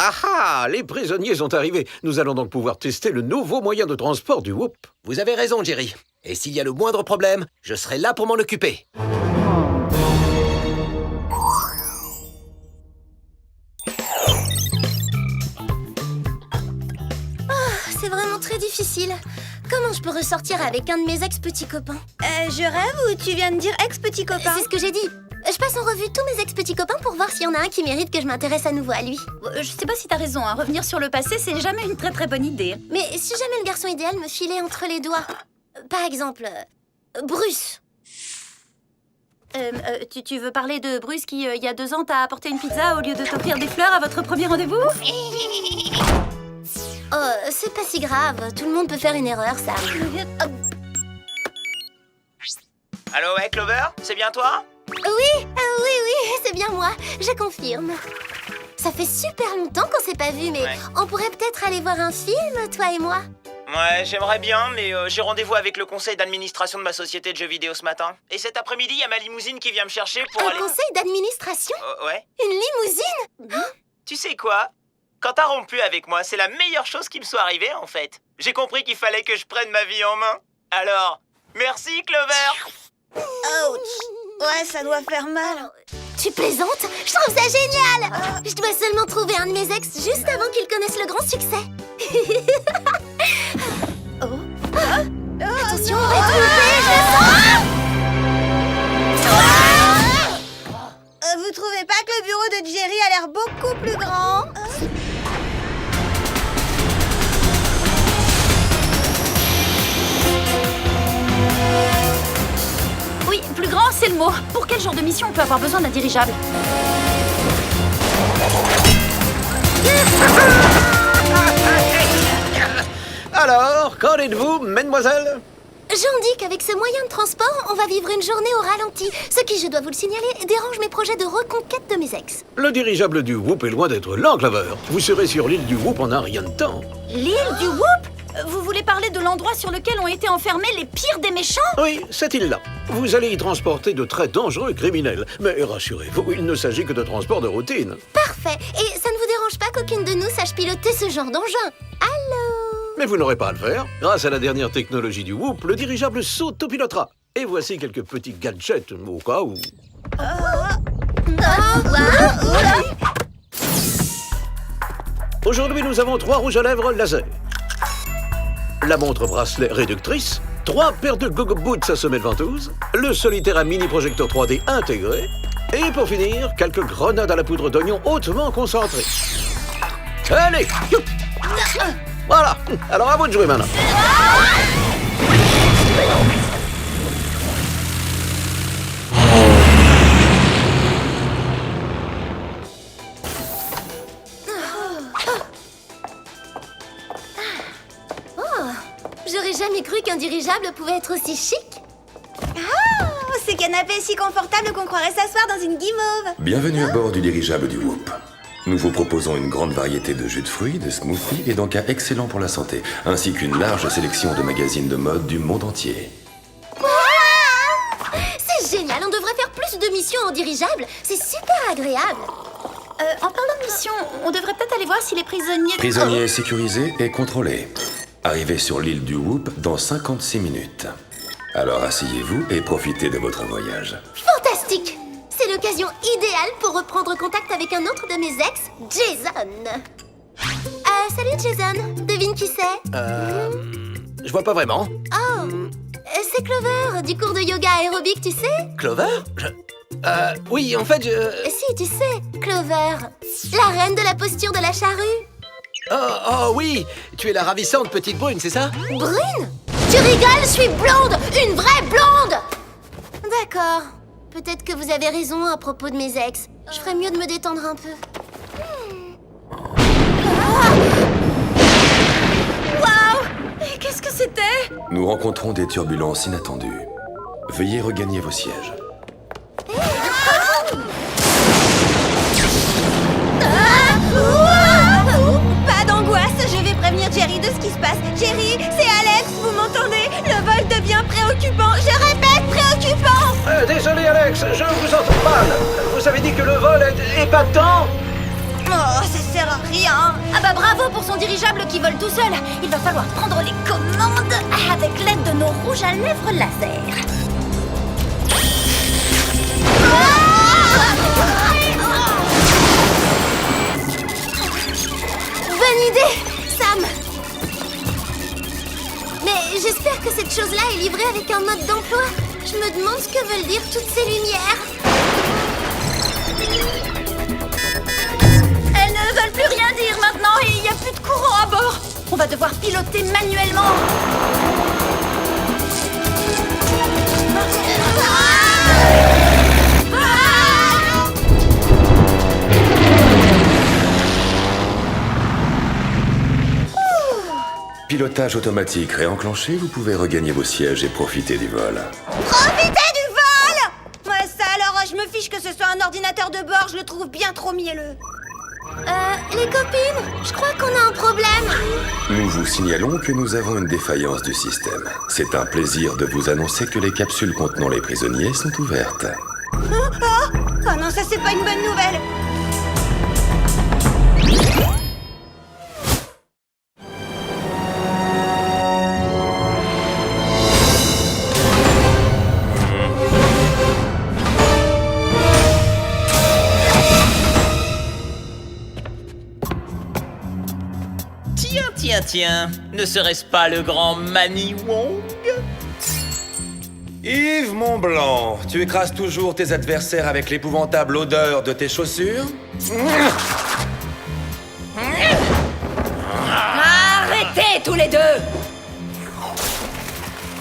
Ah ah, les prisonniers sont arrivés. Nous allons donc pouvoir tester le nouveau moyen de transport du Whoop. Vous avez raison, Jerry. Et s'il y a le moindre problème, je serai là pour m'en occuper. C'est vraiment très difficile. Comment je peux ressortir avec un de mes ex-petits copains? Je rêve ou tu viens de dire ex-petit copain? C'est ce que j'ai dit. Je passe en revue tous mes ex-petits copains pour voir s'il y en a un qui mérite que je m'intéresse à nouveau à lui. Je sais pas si t'as raison, hein. Revenir sur le passé, c'est jamais une très très bonne idée. Mais si jamais le garçon idéal me filait entre les doigts... Par exemple, Bruce. Tu veux parler de Bruce qui, il y a 2 ans, t'a apporté une pizza au lieu de t'offrir des fleurs à votre premier rendez-vous? Oh, c'est pas si grave. Tout le monde peut faire une erreur, ça. Allô, ouais, Clover? C'est bien toi? Oui, c'est bien moi. Je confirme. Ça fait super longtemps qu'on s'est pas vu, mais Ouais. on pourrait peut-être aller voir un film, toi et moi. Ouais, j'aimerais bien, mais j'ai rendez-vous avec le conseil d'administration de ma société de jeux vidéo ce matin. Et cet après-midi, il y a ma limousine qui vient me chercher pour Un aller... conseil d'administration? Ouais. Une limousine? Tu sais quoi? Quand t'as rompu avec moi, c'est la meilleure chose qui me soit arrivée, en fait. J'ai compris qu'il fallait que je prenne ma vie en main. Alors, merci, Clover! Ouch! Ouais, ça doit faire mal. Tu plaisantes? Je trouve ça génial! Je dois seulement trouver un de mes ex juste avant qu'il connaisse le grand succès. Attention, on va être loupé, je le sens! Vous trouvez pas que le bureau de Jerry a l'air beaucoup plus grand? Oui, plus grand, c'est le mot. Pour quel genre de mission on peut avoir besoin d'un dirigeable? Alors, qu'en dites-vous, mesdemoiselles? J'en dis qu'avec ce moyen de transport, on va vivre une journée au ralenti. Ce qui, je dois vous le signaler, dérange mes projets de reconquête de mes ex. Le dirigeable du Whoop est loin d'être lent, Clover. Vous serez sur l'île du Whoop en un rien de temps. L'île du Whoop? Vous voulez parler de l'endroit sur lequel ont été enfermés les pires des méchants? Oui, cette île-là. Vous allez y transporter de très dangereux criminels. Mais rassurez-vous, il ne s'agit que de transport de routine. Parfait. Et ça ne vous dérange pas qu'aucune de nous sache piloter ce genre d'engin? Allô? Mais vous n'aurez pas à le faire. Grâce à la dernière technologie du Whoop, le dirigeable s'autopilotera. Et voici quelques petits gadgets au cas où. Aujourd'hui, nous avons 3 rouges à lèvres laser. La montre bracelet réductrice, 3 paires de gogo boots à semelle ventouse, le solitaire à mini projecteur 3D intégré, et pour finir, quelques grenades à la poudre d'oignon hautement concentrées. Allez, youp. Voilà, alors à vous de jouer maintenant. J'aurais jamais cru qu'un dirigeable pouvait être aussi chic. Ces canapés si confortables qu'on croirait s'asseoir dans une guimauve. Bienvenue à bord du dirigeable du Whoop. Nous vous proposons une grande variété de jus de fruits, de smoothies et d'encas excellents pour la santé, ainsi qu'une large sélection de magazines de mode du monde entier. C'est génial, on devrait faire plus de missions en dirigeable. C'est super agréable. En parlant de mission, on devrait peut-être aller voir si les prisonniers... Prisonniers sécurisés et contrôlés. Arrivez sur l'île du Whoop dans 56 minutes. Alors asseyez-vous et profitez de votre voyage. Fantastique! C'est l'occasion idéale pour reprendre contact avec un autre de mes ex, Jason. Salut Jason. Devine qui c'est? Je vois pas vraiment. Oh, c'est Clover, du cours de yoga aérobique, tu sais? Clover? Oui, en fait, Si, tu sais, Clover. La reine de la posture de la charrue. Oh oui! Tu es la ravissante petite brune, c'est ça? Brune? Tu rigoles, je suis blonde! Une vraie blonde! D'accord. Peut-être que vous avez raison à propos de mes ex. Je ferais mieux de me détendre un peu. Waouh! Qu'est-ce que c'était? Nous rencontrons des turbulences inattendues. Veuillez regagner vos sièges. Pas d'angoisse, je vais prévenir Jerry de ce qui se passe. Jerry, c'est Alex, vous m'entendez? Le vol devient préoccupant. Je répète, préoccupant! Désolé, Alex, je vous entends mal. Vous avez dit que le vol est épatant. Oh, ça sert à rien. Ah bah bravo pour son dirigeable qui vole tout seul. Il va falloir prendre les commandes avec l'aide de nos rouges à lèvres laser. Bonne idée, Sam. Mais j'espère que cette chose-là est livrée avec un mode d'emploi. Je me demande ce que veulent dire toutes ces lumières. Elles ne veulent plus rien dire maintenant et il n'y a plus de courant à bord. On va devoir piloter manuellement. Pilotage automatique réenclenché, vous pouvez regagner vos sièges et profiter du vol. Profitez du vol! Ouais, ça alors, je me fiche que ce soit un ordinateur de bord, je le trouve bien trop mielleux. Les copines, je crois qu'on a un problème. Nous vous signalons que nous avons une défaillance du système. C'est un plaisir de vous annoncer que les capsules contenant les prisonniers sont ouvertes. Oh non, ça c'est pas une bonne nouvelle. Tiens, ne serait-ce pas le grand Manny Wong? Yves Montblanc, tu écrases toujours tes adversaires avec l'épouvantable odeur de tes chaussures? Arrêtez tous les deux!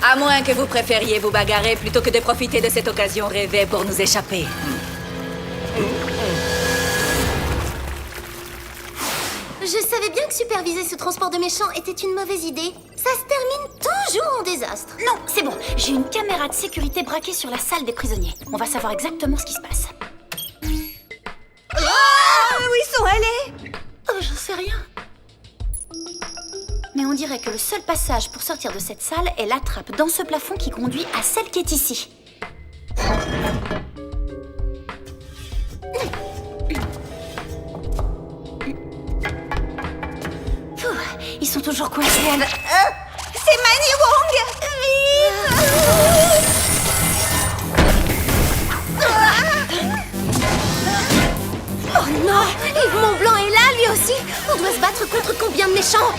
À moins que vous préfériez vous bagarrer plutôt que de profiter de cette occasion rêvée pour nous échapper. Je savais bien que superviser ce transport de méchants était une mauvaise idée. Ça se termine toujours en désastre. Non, c'est bon, j'ai une caméra de sécurité braquée sur la salle des prisonniers. On va savoir exactement ce qui se passe. Où ils sont allés? Oh, j'en sais rien. Mais on dirait que le seul passage pour sortir de cette salle est la trappe dans ce plafond qui conduit à celle qui est ici. Ils sont toujours coincés à la... c'est Manny Wong! Oh non, Yves Montblanc est là, lui aussi. On doit se battre contre combien de méchants?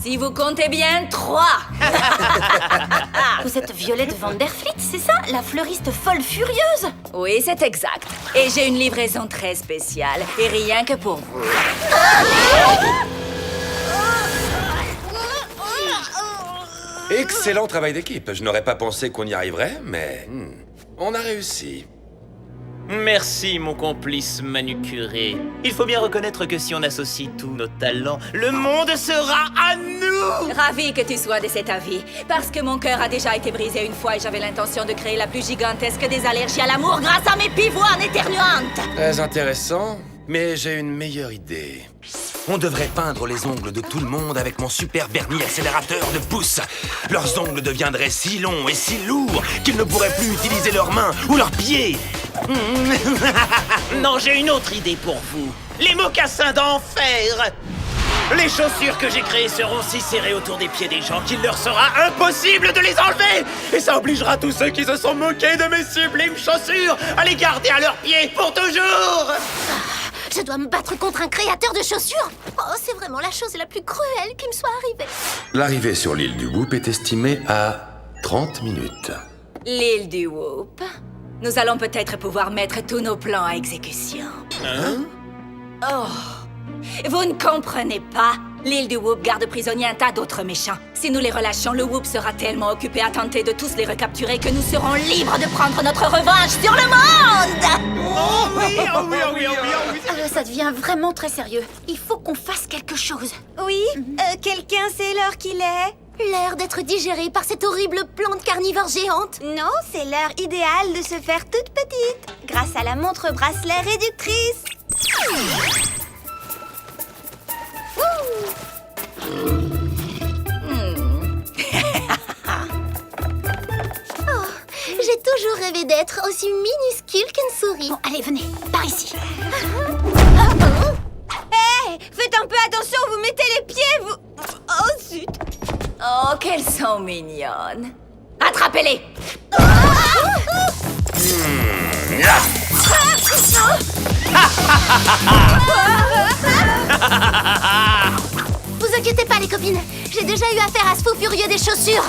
Si vous comptez bien, 3! Vous êtes Violette Vanderfleet, c'est ça? La fleuriste folle furieuse? Oui, c'est exact. Et j'ai une livraison très spéciale, et rien que pour vous. Excellent travail d'équipe. Je n'aurais pas pensé qu'on y arriverait, mais on a réussi. Merci, mon complice manucuré. Il faut bien reconnaître que si on associe tous nos talents, le monde sera à nous! Ravi que tu sois de cet avis, parce que mon cœur a déjà été brisé une fois et j'avais l'intention de créer la plus gigantesque des allergies à l'amour grâce à mes pivoines éternuantes. Très intéressant, mais j'ai une meilleure idée. On devrait peindre les ongles de tout le monde avec mon super vernis accélérateur de pouce. Leurs ongles deviendraient si longs et si lourds qu'ils ne pourraient plus utiliser leurs mains ou leurs pieds. Non, j'ai une autre idée pour vous. Les mocassins d'enfer! Les chaussures que j'ai créées seront si serrées autour des pieds des gens qu'il leur sera impossible de les enlever! Et ça obligera tous ceux qui se sont moqués de mes sublimes chaussures à les garder à leurs pieds pour toujours! Je dois me battre contre un créateur de chaussures. Oh, c'est vraiment la chose la plus cruelle qui me soit arrivée. L'arrivée sur l'île du Whoop est estimée à 30 minutes. L'île du Whoop. Nous allons peut-être pouvoir mettre tous nos plans à exécution. Oh, vous ne comprenez pas. L'île du Whoop garde prisonniers un tas d'autres méchants. Si nous les relâchons, le Whoop sera tellement occupé à tenter de tous les recapturer que nous serons libres de prendre notre revanche sur le monde! Ça devient vraiment très sérieux. Il faut qu'on fasse quelque chose. Oui, quelqu'un sait l'heure qu'il est? L'heure d'être digérée par cette horrible plante carnivore géante. Non, c'est l'heure idéale de se faire toute petite, grâce à la montre bracelet réductrice. J'ai toujours rêvé d'être aussi minuscule qu'une souris. Bon, allez, venez, par ici. Hé, faites un peu attention, vous mettez les pieds, vous... Oh, zut. Oh, qu'elles sont mignonnes. Attrapez-les! Vous inquiétez pas, les copines. J'ai déjà eu affaire à ce fou furieux des chaussures.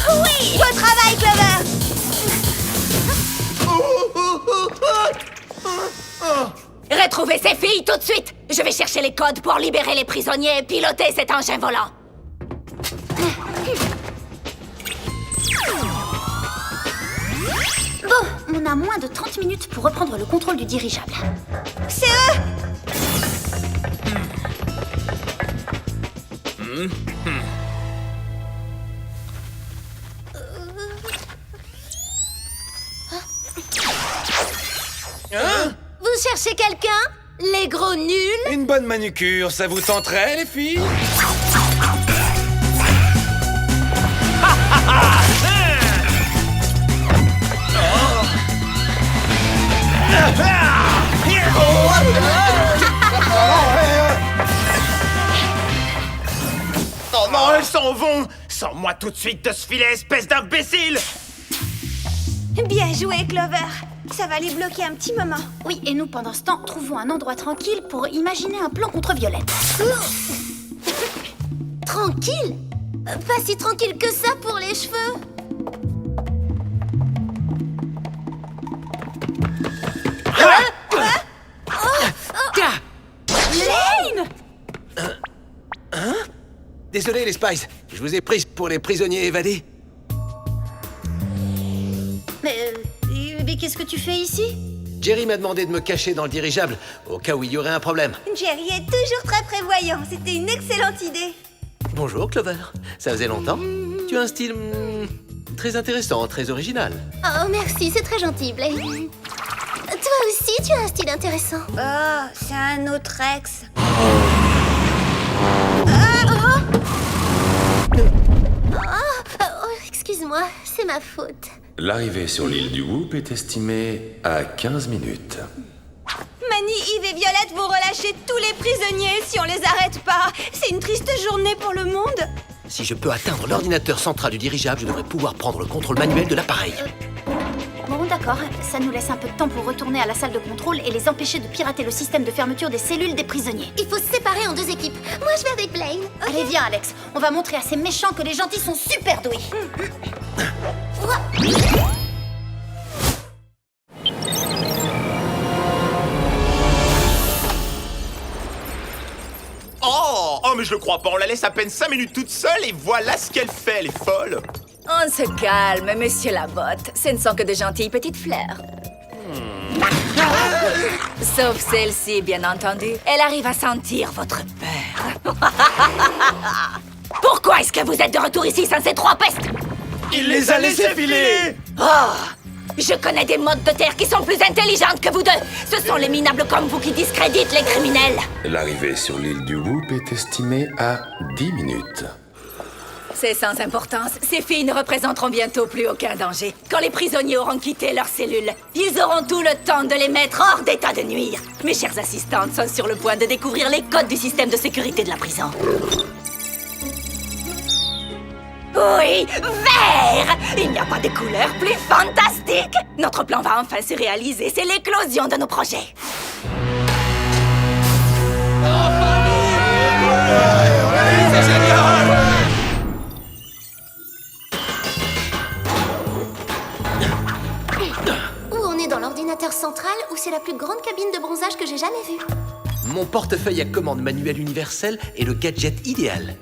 Oui, beau travail, Clover. Retrouvez ces filles tout de suite! Je vais chercher les codes pour libérer les prisonniers et piloter cet engin volant. Bon, on a moins de 30 minutes pour reprendre le contrôle du dirigeable. C'est eux! Vous cherchez quelqu'un? Les gros nuls? Une bonne manucure, ça vous tenterait, les filles? Oh non, elles s'en vont! Sors-moi tout de suite de ce filet, espèce d'imbécile! Bien joué, Clover. Ça va les bloquer un petit moment. Oui, et nous, pendant ce temps, trouvons un endroit tranquille pour imaginer un plan contre Violette. Tranquille? Pas si tranquille que ça pour les cheveux. Désolé, les Spies. Je vous ai prise pour les prisonniers évadés. Mais qu'est-ce que tu fais ici? Jerry m'a demandé de me cacher dans le dirigeable, au cas où il y aurait un problème. Jerry est toujours très prévoyant. C'était une excellente idée. Bonjour, Clover. Ça faisait longtemps. Tu as un style très intéressant, très original. Oh, merci, c'est très gentil, Blaine. Toi aussi, tu as un style intéressant. Oh, c'est un autre ex. Excuse-moi, c'est ma faute. L'arrivée sur l'île du Whoop est estimée à 15 minutes. Manny, Yves et Violette vont relâcher tous les prisonniers si on les arrête pas. C'est une triste journée pour le monde. Si je peux atteindre l'ordinateur central du dirigeable, je devrais pouvoir prendre le contrôle manuel de l'appareil. Bon, d'accord. Ça nous laisse un peu de temps pour retourner à la salle de contrôle et les empêcher de pirater le système de fermeture des cellules des prisonniers. Il faut se séparer en deux équipes. Moi, je vais avec Blaine. Allez, viens, Alex. On va montrer à ces méchants que les gentils sont super doués. Oh, mais je le crois pas, on la laisse à peine 5 minutes toute seule et voilà ce qu'elle fait, elle est folle! On se calme, monsieur Labotte. Ce ne sont que de gentilles petites fleurs. Sauf celle-ci, bien entendu. Elle arrive à sentir votre peur. Pourquoi est-ce que vous êtes de retour ici sans ces trois pestes? Il les a laissés filer! Oh! Je connais des modes de terre qui sont plus intelligentes que vous deux. Ce sont les minables comme vous qui discréditent les criminels. L'arrivée sur l'île du Whoop est estimée à 10 minutes. C'est sans importance. Ces filles ne représenteront bientôt plus aucun danger. Quand les prisonniers auront quitté leurs cellules, ils auront tout le temps de les mettre hors d'état de nuire. Mes chères assistantes sont sur le point de découvrir les codes du système de sécurité de la prison. Oui, vert! Il n'y a pas de couleur plus fantastique! Notre plan va enfin se réaliser. C'est l'éclosion de nos projets. Ou on est dans l'ordinateur central, ou c'est la plus grande cabine de bronzage que j'ai jamais vue. Mon portefeuille à commande manuelle universelle est le gadget idéal.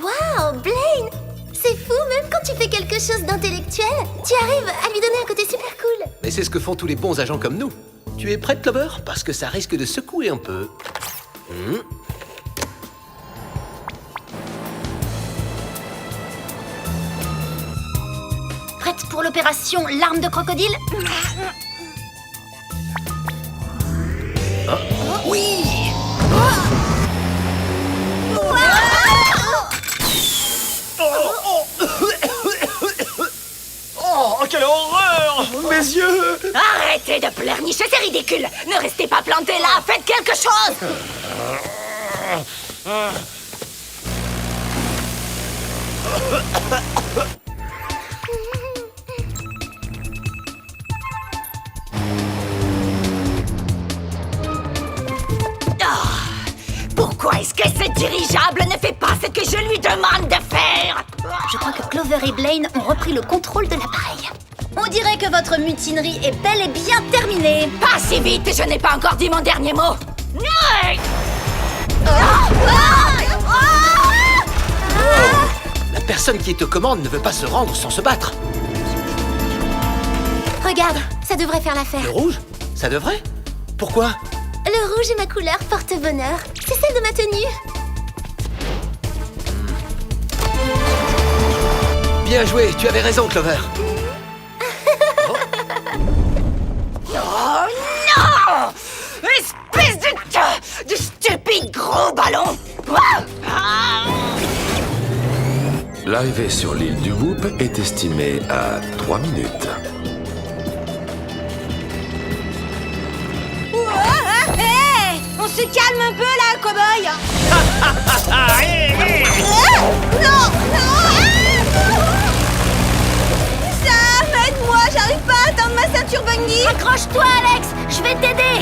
Wow, Blaine! C'est fou, même quand tu fais quelque chose d'intellectuel, tu arrives à lui donner un côté super cool. Mais c'est ce que font tous les bons agents comme nous. Tu es prête, Clover? Parce que ça risque de secouer un peu. Prête pour l'opération Larme de crocodile? Oui! Wow! Mes yeux! Arrêtez de pleurnicher, c'est ridicule. Ne restez pas plantés là, faites quelque chose. Pourquoi est-ce que ce dirigeable ne fait pas ce que je lui demande de faire? Je crois que Clover et Blaine ont repris le contrôle de l'appareil. On dirait que votre mutinerie est bel et bien terminée. Pas si vite, je n'ai pas encore dit mon dernier mot. La personne qui est aux commandes ne veut pas se rendre sans se battre. Regarde, ça devrait faire l'affaire. Le rouge? Ça devrait? Pourquoi? Le rouge est ma couleur porte-bonheur. C'est celle de ma tenue. Bien joué, tu avais raison, Clover. Oh non! Espèce de stupide gros ballon! L'arrivée sur l'île du Whoop est estimée à 3 minutes. Hé! On se calme un peu là, cow-boy. Non! Sam, aide-moi, j'arrive pas à atteindre ma ceinture bungee. Accroche-toi, Alex. Je vais t'aider.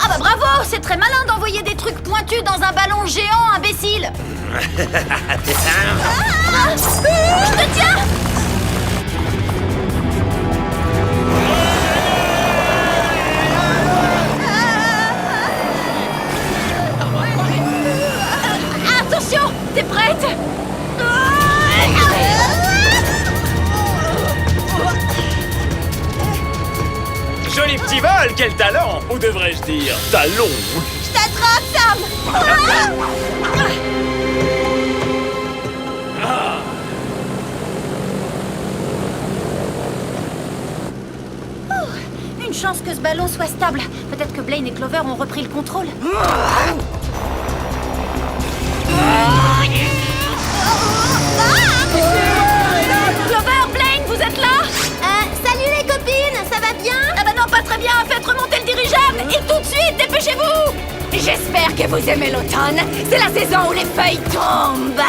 Ah bah bravo, c'est très malin d'envoyer des trucs pointus dans un ballon géant, imbécile. Je te tiens. Attention, t'es prête? Joli petit vol, quel talent! Ou devrais-je dire, talon! Je t'attrape, Sam. Une chance que ce ballon soit stable. Peut-être que Blaine et Clover ont repris le contrôle. Clover, Blaine, vous êtes là? Salut les copines, ça va bien? Ah bah non, pas très bien, faites remonter le dirigeable. Et tout de suite, dépêchez-vous. J'espère que vous aimez l'automne. C'est la saison où les feuilles tombent.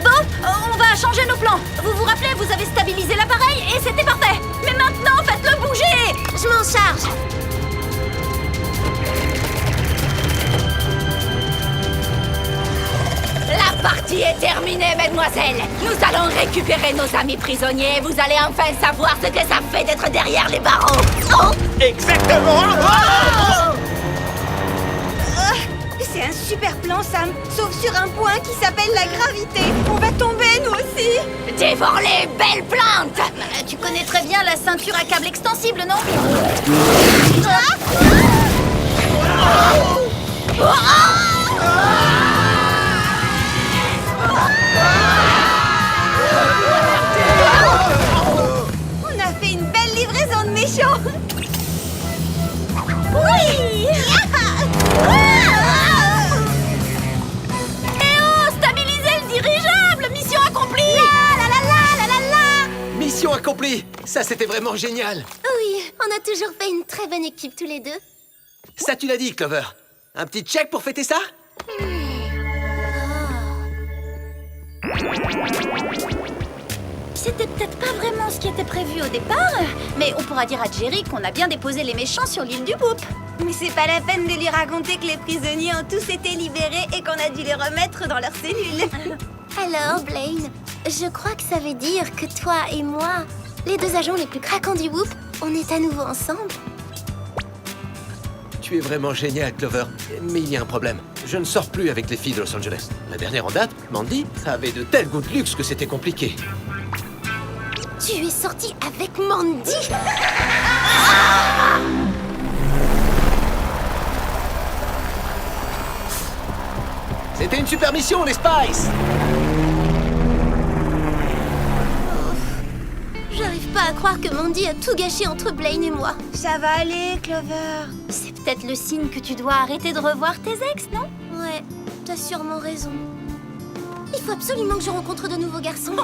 Bon, on va changer nos plans. Vous vous rappelez, vous avez stabilisé l'appareil et c'était parfait. Mais maintenant, faites-le bouger. Je m'en charge. La partie est terminée, mesdemoiselles. Nous allons récupérer nos amis prisonniers. Vous allez enfin savoir ce que ça fait d'être derrière les barreaux. Oh! Exactement! C'est un super plan, Sam. Sauf sur un point qui s'appelle la gravité. On va tomber, nous aussi. Dévore-les, belles plantes! Tu connais très bien la ceinture à câble extensible, non? On a fait une belle livraison de méchants. Oui. Eh oh, stabilisez le dirigeable! Mission accomplie! Mission accomplie! Ça, c'était vraiment génial! Oui, on a toujours fait une très bonne équipe tous les deux. Ça, tu l'as dit, Clover. Un petit check pour fêter ça? C'était peut-être pas vraiment ce qui était prévu au départ, mais on pourra dire à Jerry qu'on a bien déposé les méchants sur l'île du Whoop. Mais c'est pas la peine de lui raconter que les prisonniers ont tous été libérés et qu'on a dû les remettre dans leurs cellules. Alors, Blaine, je crois que ça veut dire que toi et moi, les deux agents les plus craquants du Whoop, on est à nouveau ensemble. Tu es vraiment génial, Clover. Mais il y a un problème. Je ne sors plus avec les filles de Los Angeles. La dernière en date, Mandy, avait de tels goûts de luxe que c'était compliqué. Tu es sorti avec Mandy? C'était une super mission, les Spice! J'arrive pas à croire que Mandy a tout gâché entre Blaine et moi. Ça va aller, Clover. C'est peut-être le signe que tu dois arrêter de revoir tes ex, non? Ouais, t'as sûrement raison. Il faut absolument que je rencontre de nouveaux garçons.